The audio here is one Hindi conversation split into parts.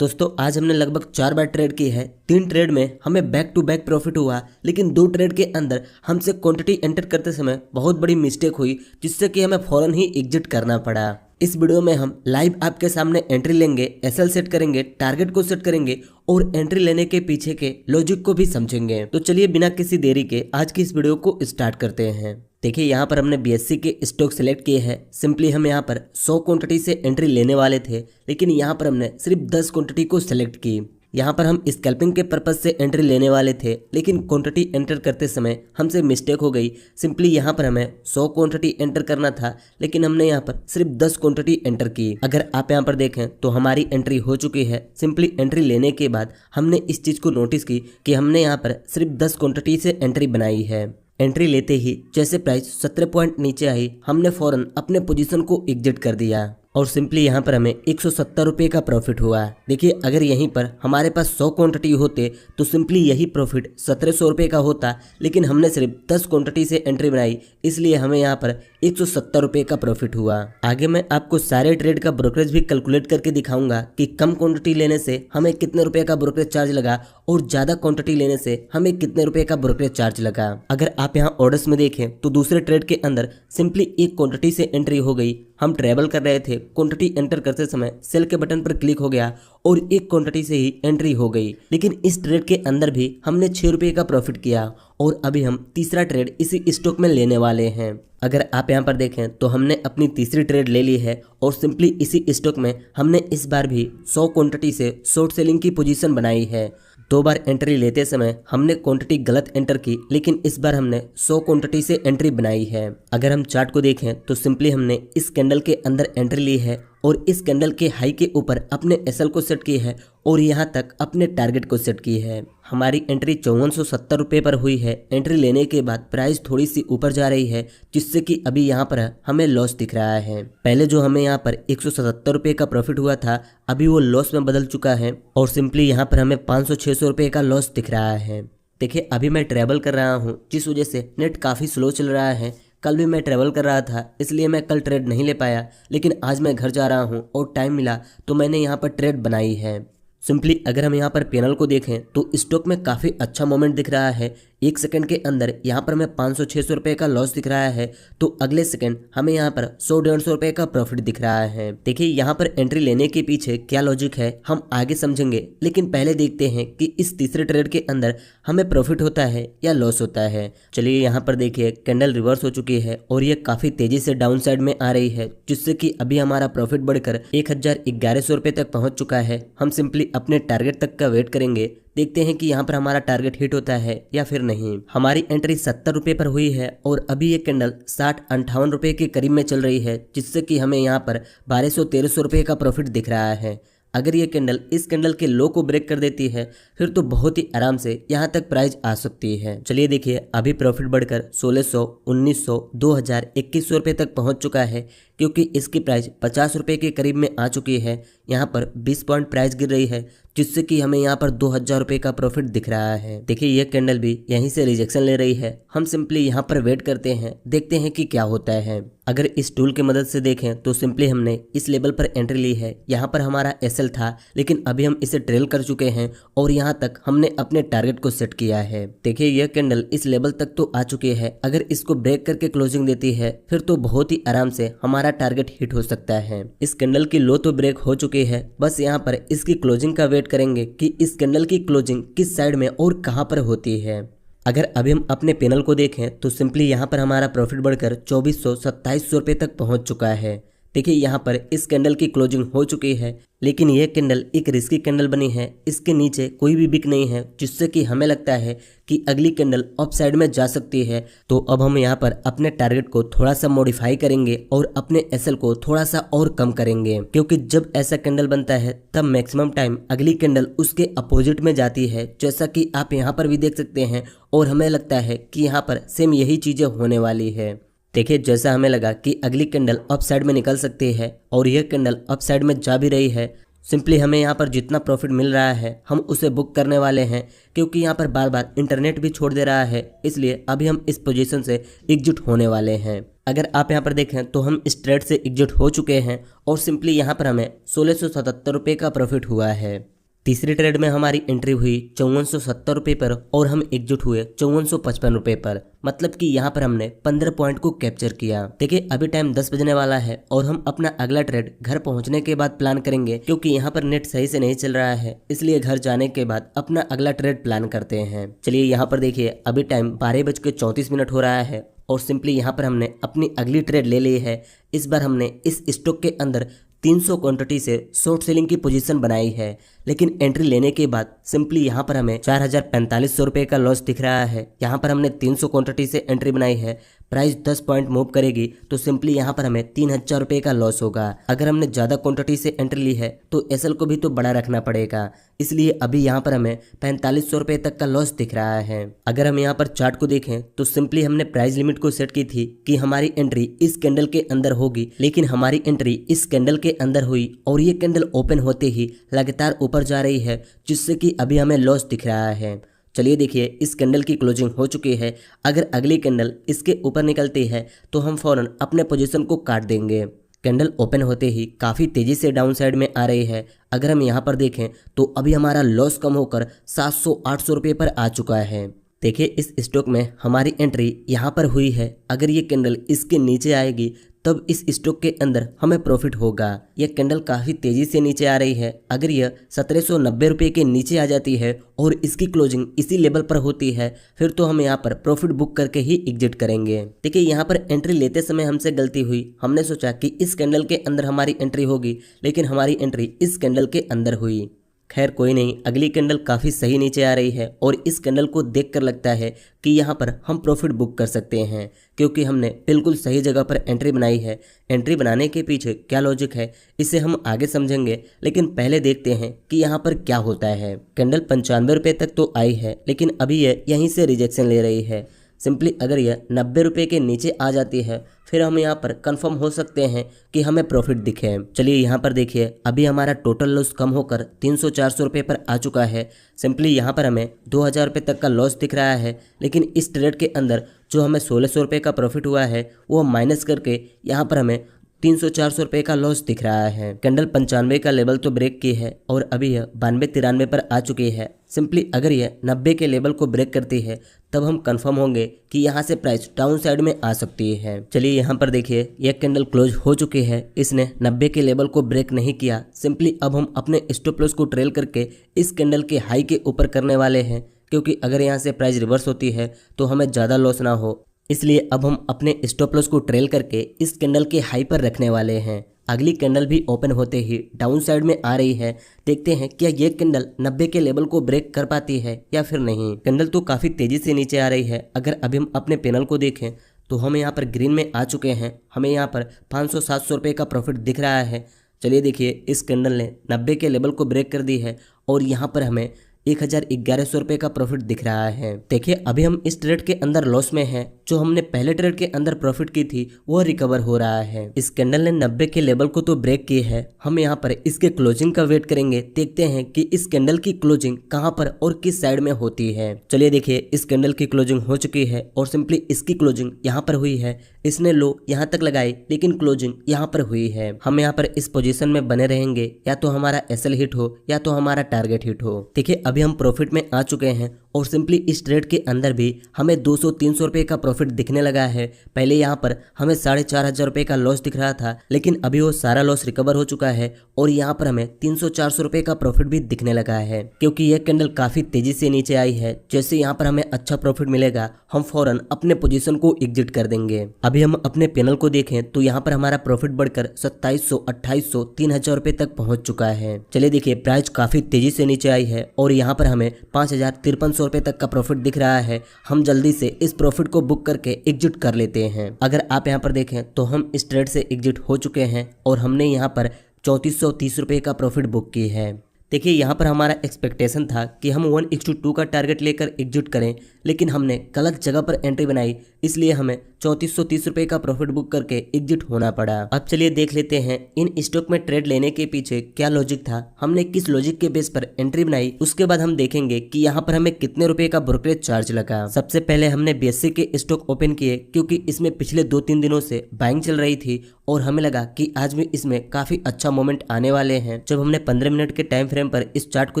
दोस्तों आज हमने लगभग 4 बार ट्रेड की है। 3 ट्रेड में हमें बैक टू बैक प्रॉफिट हुआ, लेकिन 2 ट्रेड के अंदर हमसे क्वांटिटी एंटर करते समय बहुत बड़ी मिस्टेक हुई, जिससे कि हमें फौरन ही एग्जिट करना पड़ा। इस वीडियो में हम लाइव आपके सामने एंट्री लेंगे, एसएल सेट करेंगे, टारगेट को सेट करेंगे और एंट्री लेने के पीछे के लॉजिक को भी समझेंगे। तो चलिए बिना किसी देरी के आज की इस वीडियो को स्टार्ट करते हैं। देखिए यहाँ पर हमने बीएससी के स्टॉक सेलेक्ट किए हैं। सिंपली हम यहाँ पर 100 क्वांटिटी से एंट्री लेने वाले थे, लेकिन यहाँ पर हमने सिर्फ 10 क्वांटिटी को सेलेक्ट की। यहाँ पर हम स्कैल्पिंग के पर्पज से एंट्री लेने वाले थे, लेकिन क्वांटिटी एंटर करते समय हमसे मिस्टेक हो गई। सिंपली यहाँ पर हमें 100 क्वांटिटी एंटर करना था, लेकिन हमने यहाँ पर सिर्फ 10 क्वांटिटी एंटर की। अगर आप यहाँ पर देखें तो हमारी एंट्री हो चुकी है। सिंपली एंट्री लेने के बाद हमने इस चीज़ को नोटिस की कि हमने यहाँ पर सिर्फ 10 क्वांटिटी से एंट्री बनाई है। एंट्री लेते ही जैसे प्राइस 17 पॉइंट नीचे आई, हमने फौरन अपने पोजीशन को एग्जिट कर दिया और सिंपली यहाँ पर हमें 170 रुपये का प्रॉफिट हुआ। देखिए अगर यहीं पर हमारे पास 100 क्वांटिटी होते तो सिंपली यही प्रॉफिट 1700 रुपये का होता, लेकिन हमने सिर्फ 10 क्वांटिटी से एंट्री बनाई, इसलिए हमें यहाँ पर 170 रुपये का प्रॉफिट हुआ। आगे मैं आपको सारे ट्रेड का ब्रोकरेज भी कैलकुलेट करके दिखाऊंगा कि कम क्वांटिटी लेने से हमें कितने रुपए का ब्रोकरेज चार्ज लगा और ज़्यादा क्वांटिटी लेने से हमें कितने रुपए का ब्रोकरेज चार्ज लगा। अगर आप यहाँ ऑर्डर्स में देखें तो दूसरे ट्रेड के अंदर सिंपली एक क्वांटिटी से एंट्री हो गई। हम ट्रेवल कर रहे थे, क्वांटिटी एंटर करते समय सेल के बटन पर क्लिक हो गया और एक क्वांटिटी से ही एंट्री हो गई। लेकिन इस ट्रेड के अंदर भी हमने 6 रुपये का प्रॉफिट किया और अभी हम तीसरा ट्रेड इसी स्टॉक में लेने वाले हैं। अगर आप यहाँ पर देखें तो हमने अपनी तीसरी ट्रेड ले ली है और सिंपली इसी स्टॉक में हमने इस बार भी 100 क्वांटिटी से शॉर्ट सेलिंग की पोजीशन बनाई है। 2 बार एंट्री लेते समय हमने क्वांटिटी गलत एंटर की, लेकिन इस बार हमने 100 क्वांटिटी से एंट्री बनाई है। अगर हम चार्ट को देखें तो सिंपली हमने इस कैंडल के अंदर एंट्री ली है और इस कैंडल के हाई के ऊपर अपने एसएल को सेट की है और यहाँ तक अपने टारगेट को सेट की है। हमारी एंट्री 5470 रुपये पर हुई है। एंट्री लेने के बाद प्राइस थोड़ी सी ऊपर जा रही है, जिससे कि अभी यहाँ पर हमें लॉस दिख रहा है। पहले जो हमें यहाँ पर 177 रुपये का प्रॉफिट हुआ था, अभी वो लॉस में बदल चुका है और सिंपली यहाँ पर हमें 500-600 रुपये का लॉस दिख रहा है। देखिए अभी मैं ट्रैवल कर रहा हूँ, जिस वजह से नेट काफ़ी स्लो चल रहा है। कल भी मैं ट्रैवल कर रहा था, इसलिए मैं कल ट्रेड नहीं ले पाया, लेकिन आज मैं घर जा रहा हूँ और टाइम मिला तो मैंने यहाँ पर ट्रेड बनाई है। सिंपली अगर हम यहाँ पर पैनल को देखें तो स्टॉक में काफ़ी अच्छा मोमेंट दिख रहा है। 1 सेकंड के अंदर यहाँ पर हमें 500-600 रुपये का लॉस दिख रहा है, तो अगले सेकंड हमें यहाँ पर 100-150 रुपये का प्रॉफिट दिख रहा है। देखिए यहाँ पर एंट्री लेने के पीछे क्या लॉजिक है हम आगे समझेंगे, लेकिन पहले देखते हैं कि इस तीसरे ट्रेड के अंदर हमें प्रॉफिट होता है या लॉस होता है। चलिए यहाँ पर देखिए कैंडल रिवर्स हो चुकी है और ये काफ़ी तेजी से डाउन साइड में आ रही है, जिससे कि अभी हमारा प्रॉफिट बढ़कर 1100 रुपये तक पहुँच चुका है। हम सिंपली अपने टारगेट तक का वेट करेंगे, देखते हैं कि यहाँ पर हमारा टारगेट हिट होता है या फिर नहीं। हमारी एंट्री 70 रुपये पर हुई है और अभी ये कैंडल 60-58 रुपये के करीब में चल रही है, जिससे कि हमें यहाँ पर 1200-1300 रुपये का प्रॉफिट दिख रहा है। अगर ये कैंडल इस कैंडल के लो को ब्रेक कर देती है फिर तो बहुत ही आराम से यहाँ तक प्राइस आ सकती है। चलिए देखिए अभी प्रॉफिट बढ़कर 1600, 1900, 2000, 2100 रुपये तक पहुँच चुका है, क्योंकि इसकी प्राइस 50 रुपये के करीब में आ चुकी है। यहाँ पर 20 पॉइंट प्राइस गिर रही है, जिससे कि हमें यहाँ पर 2000 रुपये का प्रॉफिट दिख रहा है। देखिए ये कैंडल भी यहीं से रिजेक्शन ले रही है। हम सिंपली यहाँ पर वेट करते हैं, देखते हैं कि क्या होता है। अगर इस टूल की मदद से देखें तो सिंपली हमने इस लेवल पर एंट्री ली है। यहाँ पर हमारा एसएल था, लेकिन अभी हम इसे ट्रेल कर चुके हैं और यहाँ तक हमने अपने टारगेट को सेट किया है। देखिए यह कैंडल इस लेवल तक तो आ चुकी है। अगर इसको ब्रेक करके क्लोजिंग देती है फिर तो बहुत ही आराम से हमारा टारगेट हिट हो सकता है। इस कैंडल की लो तो ब्रेक हो चुकी है, बस यहाँ पर इसकी क्लोजिंग का वेट करेंगे कि इस कैंडल की क्लोजिंग किस साइड में और कहां पर होती है। अगर अभी हम अपने पैनल को देखें तो सिंपली यहाँ पर हमारा प्रॉफिट बढ़कर 2400-2700 रुपये तक पहुंच चुका है। देखिए यहाँ पर इस कैंडल की क्लोजिंग हो चुकी है, लेकिन यह कैंडल एक रिस्की कैंडल बनी है। इसके नीचे कोई भी बिक नहीं है, जिससे कि हमें लगता है कि अगली कैंडल अप साइड में जा सकती है। तो अब हम यहाँ पर अपने टारगेट को थोड़ा सा मॉडिफाई करेंगे और अपने एसएल को थोड़ा सा और कम करेंगे, क्योंकि जब ऐसा कैंडल बनता है तब मैक्सिमम टाइम अगली कैंडल उसके अपोजिट में जाती है, जैसा कि आप यहाँ पर भी देख सकते हैं। और हमें लगता है कि यहाँ पर सेम यही चीजें होने वाली है। देखिए जैसा हमें लगा कि अगली कैंडल अप साइड में निकल सकती है और यह कैंडल अप साइड में जा भी रही है, सिंपली हमें यहाँ पर जितना प्रॉफिट मिल रहा है हम उसे बुक करने वाले हैं, क्योंकि यहाँ पर बार बार इंटरनेट भी छोड़ दे रहा है। इसलिए अभी हम इस पोजीशन से एग्जिट होने वाले हैं। अगर आप यहाँ पर देखें तो हम इस ट्रेड से एग्जिट हो चुके हैं और सिंपली यहाँ पर हमें 1677 रुपये का प्रॉफिट हुआ है। तीसरी ट्रेड में हमारी एंट्री हुई 5470 रुपये पर और हम एग्जिट हुए 5455 रुपये पर, मतलब कि यहाँ पर हमने 15 पॉइंट को कैप्चर किया। देखिए अभी टाइम 10 बजने वाला है और हम अपना अगला ट्रेड घर पहुंचने के बाद प्लान करेंगे, क्योंकि यहाँ पर नेट सही से नहीं चल रहा है, इसलिए घर जाने के बाद अपना अगला ट्रेड प्लान करते हैं। चलिए यहाँ पर देखिए अभी टाइम 12:34 हो रहा है और सिंपली यहाँ पर हमने अपनी अगली ट्रेड ले ली है। इस बार हमने इस स्टॉक के अंदर 300 क्वांटिटी से शॉर्ट सेलिंग की पोजीशन बनाई है, लेकिन एंट्री लेने के बाद सिंपली यहाँ पर हमें 4,4500 रुपये का लॉस दिख रहा है। यहाँ पर हमने 300 क्वांटिटी से एंट्री बनाई है, प्राइस 10 पॉइंट मूव करेगी तो सिंपली यहाँ पर हमें 3000 रुपये का लॉस होगा। अगर हमने ज़्यादा क्वांटिटी से एंट्री ली है तो एसएल को भी तो बड़ा रखना पड़ेगा, इसलिए अभी यहाँ पर हमें 4500 रुपये तक का लॉस दिख रहा है। अगर हम यहाँ पर चार्ट को देखें तो सिंपली हमने प्राइस लिमिट को सेट की थी कि हमारी एंट्री इस कैंडल के अंदर होगी, लेकिन हमारी एंट्री इस कैंडल के अंदर हुई और ये कैंडल ओपन होते ही लगातार ऊपर जा रही है, जिससे कि अभी हमें लॉस दिख रहा है। चलिए देखिए इस कैंडल की क्लोजिंग हो चुकी है। अगर अगली कैंडल इसके ऊपर निकलती है तो हम फौरन अपने पोजीशन को काट देंगे। कैंडल ओपन होते ही काफ़ी तेज़ी से डाउन साइड में आ रही है। अगर हम यहाँ पर देखें तो अभी हमारा लॉस कम होकर 700-800 रुपये पर आ चुका है। देखिए इस स्टॉक में हमारी एंट्री यहाँ पर हुई है। अगर ये कैंडल इसके नीचे आएगी तब इस स्टॉक के अंदर हमें प्रॉफिट होगा। यह कैंडल काफ़ी तेज़ी से नीचे आ रही है। अगर यह 1790 रुपये के नीचे आ जाती है और इसकी क्लोजिंग इसी लेवल पर होती है, फिर तो हम यहाँ पर प्रॉफिट बुक करके ही एग्जिट करेंगे। देखिए यहाँ पर एंट्री लेते समय हमसे गलती हुई। हमने सोचा कि इस कैंडल के अंदर हमारी एंट्री होगी, लेकिन हमारी एंट्री इस कैंडल के अंदर हुई। खैर कोई नहीं, अगली कैंडल काफ़ी सही नीचे आ रही है और इस कैंडल को देखकर लगता है कि यहाँ पर हम प्रॉफिट बुक कर सकते हैं, क्योंकि हमने बिल्कुल सही जगह पर एंट्री बनाई है। एंट्री बनाने के पीछे क्या लॉजिक है इसे हम आगे समझेंगे, लेकिन पहले देखते हैं कि यहाँ पर क्या होता है। कैंडल 95 रुपये तक तो आई है, लेकिन अभी यह यहीं से रिजेक्शन ले रही है। सिंपली अगर यह 90 रुपये के नीचे आ जाती है फिर हम यहाँ पर कंफर्म हो सकते हैं कि हमें प्रॉफिट दिखे। चलिए यहाँ पर देखिए अभी हमारा टोटल लॉस कम होकर 300-400 रुपये पर आ चुका है। सिंपली यहाँ पर हमें 2000 रुपये तक का लॉस दिख रहा है, लेकिन इस ट्रेड के अंदर जो हमें 1600 रुपये का प्रॉफिट हुआ है वो माइनस करके यहाँ पर हमें 300-400 रुपये का लॉस दिख रहा है। कैंडल 95 का लेवल तो ब्रेक की है और अभी यह 92-93 पर आ चुकी है। सिंपली अगर यह 90 के लेवल को ब्रेक करती है तब हम कंफर्म होंगे कि यहाँ से प्राइस डाउन साइड में आ सकती है। चलिए यहाँ पर देखिए यह कैंडल क्लोज हो चुकी है, इसने 90 के लेवल को ब्रेक नहीं किया। सिंपली अब हम अपने स्टॉप लॉस को ट्रेल करके इस कैंडल के हाई के ऊपर करने वाले हैं, क्योंकि अगर यहाँ से प्राइस रिवर्स होती है तो हमें ज़्यादा लॉस ना हो, इसलिए अब हम अपने स्टॉप लॉस को ट्रेल करके इस कैंडल के हाई पर रखने वाले हैं। अगली कैंडल भी ओपन होते ही डाउन साइड में आ रही है। देखते हैं क्या ये कैंडल 90 के लेवल को ब्रेक कर पाती है या फिर नहीं। कैंडल तो काफ़ी तेज़ी से नीचे आ रही है। अगर अभी हम अपने पैनल को देखें तो हम यहाँ पर ग्रीन में आ चुके हैं। हमें यहाँ पर 500-700 रुपये का प्रॉफिट दिख रहा है। चलिए देखिए इस कैंडल ने 90 के लेवल को ब्रेक कर दी है और यहाँ पर हमें 1100 रुपये का प्रॉफिट दिख रहा है। देखिए अभी हम इस ट्रेड के अंदर लॉस में हैं। जो हमने पहले ट्रेड के अंदर प्रॉफिट की थी वो रिकवर हो रहा है। इस कैंडल ने 90 के लेवल को तो ब्रेक की है। हम यहाँ पर इसके क्लोजिंग का वेट करेंगे, देखते हैं कि इस कैंडल की क्लोजिंग कहाँ पर और किस साइड में होती है। चलिए देखिए इस कैंडल की क्लोजिंग हो चुकी है और सिंपली इसकी क्लोजिंग यहाँ पर हुई है। इसने लो यहाँ तक लगाई लेकिन क्लोजिंग यहाँ पर हुई है। हम यहाँ पर इस पोजीशन में बने रहेंगे, या तो हमारा एसएल हिट हो या तो हमारा टारगेट हिट हो। देखिए अभी हम प्रॉफिट में आ चुके हैं और सिंपली इस ट्रेड के अंदर भी हमें 200-300 रुपये का प्रॉफिट दिखने लगा है। पहले यहाँ पर हमें 4500 रुपये का लॉस दिख रहा था, लेकिन अभी वो सारा लॉस रिकवर हो चुका है और यहाँ पर हमें 300-400 रुपये का प्रॉफिट भी दिखने लगा है, क्योंकि यह कैंडल काफ़ी तेज़ी से नीचे आई है। जैसे यहाँ पर हमें अच्छा प्रॉफिट मिलेगा हम फौरन अपने पोजीशन को एग्जिट कर देंगे। अभी हम अपने पैनल को देखें तो यहाँ पर हमारा प्रॉफिट बढ़कर 2700, 2800, 3000 रुपये तक पहुँच चुका है। चलिए देखिए प्राइस काफ़ी तेज़ी से नीचे आई है और यहाँ पर हमें 5300 रुपये तक का प्रॉफिट दिख रहा है। हम जल्दी से इस प्रॉफिट को बुक करके एग्जिट कर लेते हैं। अगर आप यहाँ पर देखें तो हम इस ट्रेड से एग्जिट हो चुके हैं और हमने यहाँ पर 3430 रुपये का प्रॉफिट बुक की है। देखिए यहाँ पर हमारा एक्सपेक्टेशन था कि हम 1:2 का टारगेट लेकर एग्जिट करें, लेकिन हमने गलत जगह पर एंट्री बनाई, इसलिए हमें ₹3430 का प्रॉफिट बुक करके एग्जिट होना पड़ा। अब चलिए देख लेते हैं इन स्टॉक में ट्रेड लेने के पीछे क्या लॉजिक था, हमने किस लॉजिक के बेस पर एंट्री बनाई। उसके बाद हम देखेंगे कि यहाँ पर हमें कितने रुपए का ब्रोकरेज चार्ज लगा। सबसे पहले हमने BSE के स्टॉक ओपन किए क्योंकि इसमें पिछले 2-3 दिनों से बाइंग चल रही थी और हमें लगा कि आज भी इसमें काफी अच्छा मोमेंट आने वाले हैं। जब हमने 15 मिनट के टाइम फ्रेम पर इस चार्ट को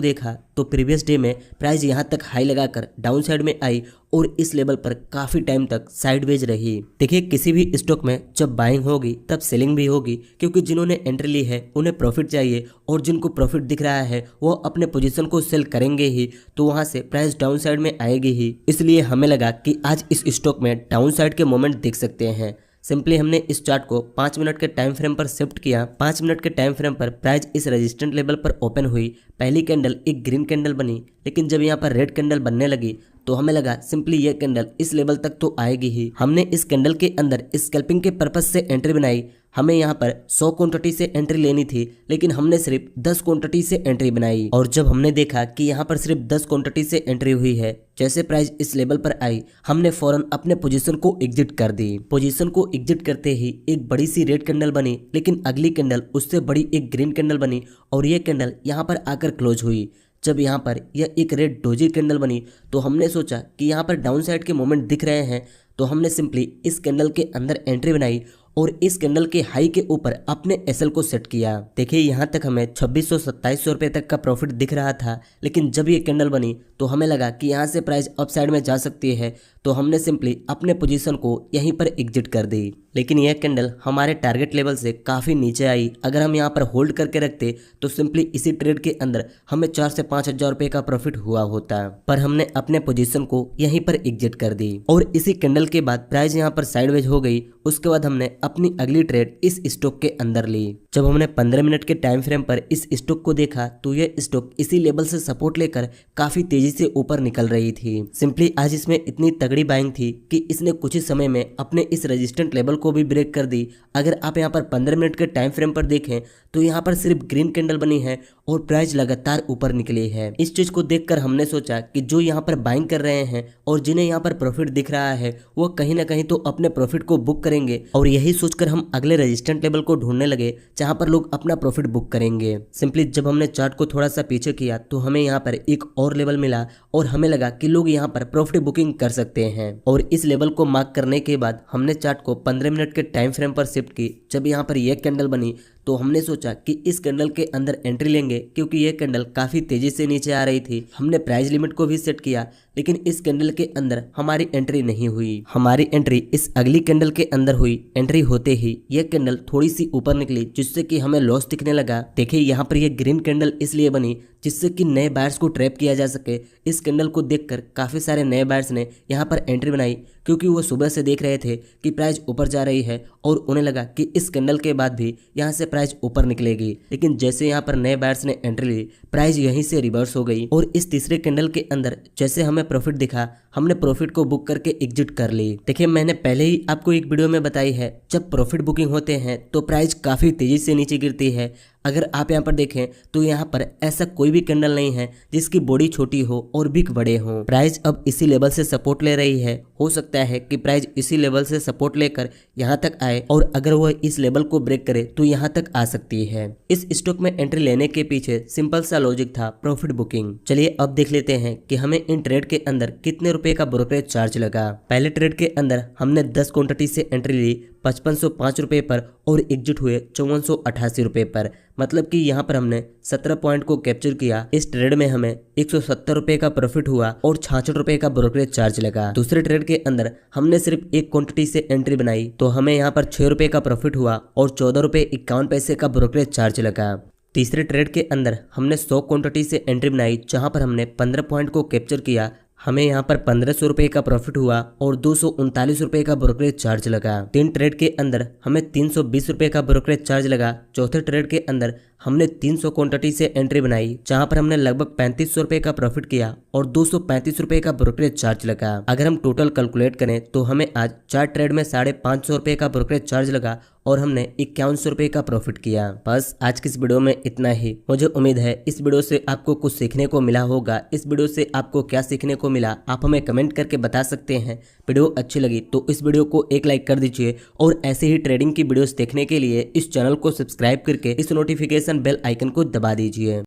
देखा तो प्रीवियस डे में प्राइस यहां तक हाई लगाकर डाउन साइड में आई और इस लेवल पर काफी टाइम तक साइडवेज रही। देखिए किसी भी स्टॉक में जब बाइंग होगी तब सेलिंग भी होगी, क्योंकि जिन्होंने एंट्री ली है उन्हें प्रॉफिट चाहिए और जिनको प्रॉफिट दिख रहा है वो अपने पोजीशन को सेल करेंगे ही, तो वहां से प्राइस डाउन साइड में आएगी ही। इसलिए हमें लगा कि आज इस स्टॉक में डाउन साइड के मोमेंट दिख सकते हैं। सिंपली हमने इस चार्ट को 5 मिनट के टाइम फ्रेम पर शिफ्ट किया। 5 मिनट के टाइम फ्रेम पर प्राइस इस रेजिस्टेंट लेवल पर ओपन हुई। पहली कैंडल एक ग्रीन कैंडल बनी, लेकिन जब यहाँ पर रेड कैंडल बनने लगी तो हमें लगा सिंपली ये कैंडल इस लेवल तक तो आएगी ही। हमने इस कैंडल के अंदर स्कैल्पिंग के पर्पज से एंट्री बनाई। हमें यहाँ पर 100 क्वांटिटी से एंट्री लेनी थी, लेकिन हमने सिर्फ 10 क्वांटिटी से एंट्री बनाई। और जब हमने देखा कि यहाँ पर सिर्फ 10 क्वांटिटी से एंट्री हुई है, जैसे प्राइस इस लेवल पर आई, हमने फौरन अपने पोजीशन को एग्जिट कर दी। पोजीशन को एग्जिट करते ही एक बड़ी सी रेड कैंडल बनी, लेकिन अगली कैंडल उससे बड़ी एक ग्रीन कैंडल बनी और ये कैंडल यहाँ पर आकर क्लोज हुई। जब यहाँ पर यह एक रेड डोजी कैंडल बनी तो हमने सोचा कि यहाँ पर डाउन साइड के मोमेंट दिख रहे हैं, तो हमने सिंपली इस कैंडल के अंदर एंट्री बनाई और इस कैंडल के हाई के ऊपर अपने एसएल को सेट किया। देखिए यहाँ तक हमें 2600-2700 रुपये तक का प्रॉफिट दिख रहा था, लेकिन जब ये कैंडल बनी तो हमें लगा कि यहाँ से प्राइस अप साइड में जा सकती है, तो हमने सिंपली अपने पोजीशन को यहीं पर एग्जिट कर दी। लेकिन यह कैंडल हमारे टारगेट लेवल से काफ़ी नीचे आई। अगर हम यहाँ पर होल्ड करके रखते तो सिंपली इसी ट्रेड के अंदर हमें 4 से 5 हज़ार रुपये का प्रॉफिट हुआ होता, पर हमने अपने पोजीशन को यहीं पर एग्जिट कर दी। और इसी कैंडल के बाद प्राइस यहाँ पर साइडवेज हो गई। उसके बाद हमने अपनी अगली ट्रेड इस स्टॉक के अंदर ली। जब हमने 15 मिनट के टाइम फ्रेम पर इस स्टॉक को देखा तो यह स्टॉक इसी लेवल से सपोर्ट लेकर काफी तेजी से ऊपर निकल रही थी। सिंपली आज इसमें इतनी तगड़ी बाइंग थी कि इसने कुछ ही समय में अपने इस रेजिस्टेंट लेवल को भी ब्रेक कर दी। अगर आप यहाँ पर 15 मिनट के टाइम फ्रेम पर देखें तो यहाँ पर सिर्फ ग्रीन कैंडल बनी है और प्राइस लगातार ऊपर निकली है। इस चीज को देखकर हमने सोचा कि जो यहाँ पर बाइंग कर रहे हैं और जिन्हें यहाँ पर प्रॉफिट दिख रहा है वो कहीं ना कहीं तो अपने प्रॉफिट को बुक करेंगे, और यही सोचकर हम अगले रेजिस्टेंट लेवल को ढूंढने लगे जहां पर लोग अपना प्रॉफिट बुक करेंगे। सिंपली जब हमने चार्ट को थोड़ा सा पीछे किया तो हमें यहाँ पर एक और लेवल मिला और हमें लगा कि लोग यहाँ पर प्रॉफिट बुकिंग कर सकते हैं। और इस लेवल को मार्क करने के बाद हमने चार्ट को 15 मिनट के टाइम फ्रेम पर शिफ्ट की। जब यहाँ पर यह कैंडल बनी तो हमने सोचा कि इस कैंडल के अंदर एंट्री लेंगे, क्योंकि यह कैंडल काफी तेजी से नीचे आ रही थी। हमने प्राइस लिमिट को भी सेट किया, लेकिन इस कैंडल के अंदर हमारी एंट्री नहीं हुई। हमारी एंट्री इस अगली कैंडल के अंदर हुई। एंट्री होते ही यह कैंडल थोड़ी सी ऊपर निकली, जिससे कि हमें लॉस दिखने लगा। देखिए यहाँ पर यह ग्रीन कैंडल इसलिए बनी जिससे कि नए बायर्स को ट्रैप किया जा सके। इस कैंडल को देखकर काफी सारे नए बायर्स ने यहाँ पर एंट्री बनाई, क्योंकि वो सुबह से देख रहे थे कि प्राइस ऊपर जा रही है और उन्हें लगा कि इस कैंडल के बाद भी यहाँ से प्राइस ऊपर निकलेगी। लेकिन जैसे यहाँ पर नए बायर्स ने एंट्री ली, प्राइस यहीं से रिवर्स हो गई और इस तीसरे कैंडल के अंदर जैसे हमें प्रॉफिट दिखा, हमने प्रॉफिट को बुक करके एग्जिट कर ली। देखिए मैंने पहले ही आपको एक वीडियो में बताई है, जब प्रॉफिट बुकिंग होते हैं तो प्राइस काफी तेजी से नीचे गिरती है। अगर आप यहाँ पर देखें तो यहाँ पर ऐसा कोई भी कैंडल नहीं है जिसकी बॉडी छोटी हो और बिग बड़े हो। प्राइस अब इसी लेवल से सपोर्ट ले रही है। हो सकता है कि प्राइस इसी लेवल से सपोर्ट लेकर यहाँ तक आए, और अगर वह इस लेवल को ब्रेक करे तो यहाँ तक आ सकती है। इस स्टॉक में एंट्री लेने के पीछे सिंपल सा लॉजिक था, प्रॉफिट बुकिंग। चलिए अब देख लेते हैं कि हमें इन ट्रेड के अंदर कितने रुपए का ब्रोकरेज चार्ज लगा। पहले ट्रेड के अंदर हमने 10 क्वांटिटी से एंट्री ली 5505 रुपये पर और एग्जिट हुए 5488 रुपये पर। मतलब कि यहाँ पर हमने 17 पॉइंट को कैप्चर किया। इस ट्रेड में हमें 170 रुपये का प्रॉफिट हुआ और 66 रुपये का ब्रोकरेज चार्ज लगा। दूसरे ट्रेड के अंदर हमने सिर्फ एक क्वांटिटी से एंट्री बनाई तो हमें यहाँ पर 6 रुपये का प्रॉफिट हुआ और 14 रुपये 51 पैसे का ब्रोकरेज चार्ज लगा। तीसरे ट्रेड के अंदर हमने 100 क्वांटिटी से एंट्री बनाई जहां पर हमने 15 पॉइंट को कैप्चर किया। हमें यहाँ पर 1500 रुपये का प्रॉफिट हुआ और 239 रुपये का ब्रोकरेज चार्ज लगा। तीन ट्रेड के अंदर हमें 320 रुपये का ब्रोकरेज चार्ज लगा। चौथे ट्रेड के अंदर हमने 300 क्वांटिटी से एंट्री बनाई जहां पर हमने लगभग 3500 रुपये का प्रॉफिट किया और 235 रुपये का ब्रोकरेज चार्ज लगा। अगर हम टोटल कैलकुलेट करें तो हमें आज 4 ट्रेड में 550 रुपये का ब्रोकरेज चार्ज लगा और हमने 5100 रुपये का प्रॉफिट किया। बस आज की इस वीडियो में इतना ही। मुझे उम्मीद है इस वीडियो से आपको कुछ सीखने को मिला होगा। इस वीडियो से आपको क्या सीखने को मिला आप हमें कमेंट करके बता सकते हैं। वीडियो अच्छी लगी तो इस वीडियो को एक लाइक कर दीजिए और ऐसे ही ट्रेडिंग की वीडियोस देखने के लिए इस चैनल को सब्सक्राइब करके इस नोटिफिकेशन बेल आइकन को दबा दीजिए।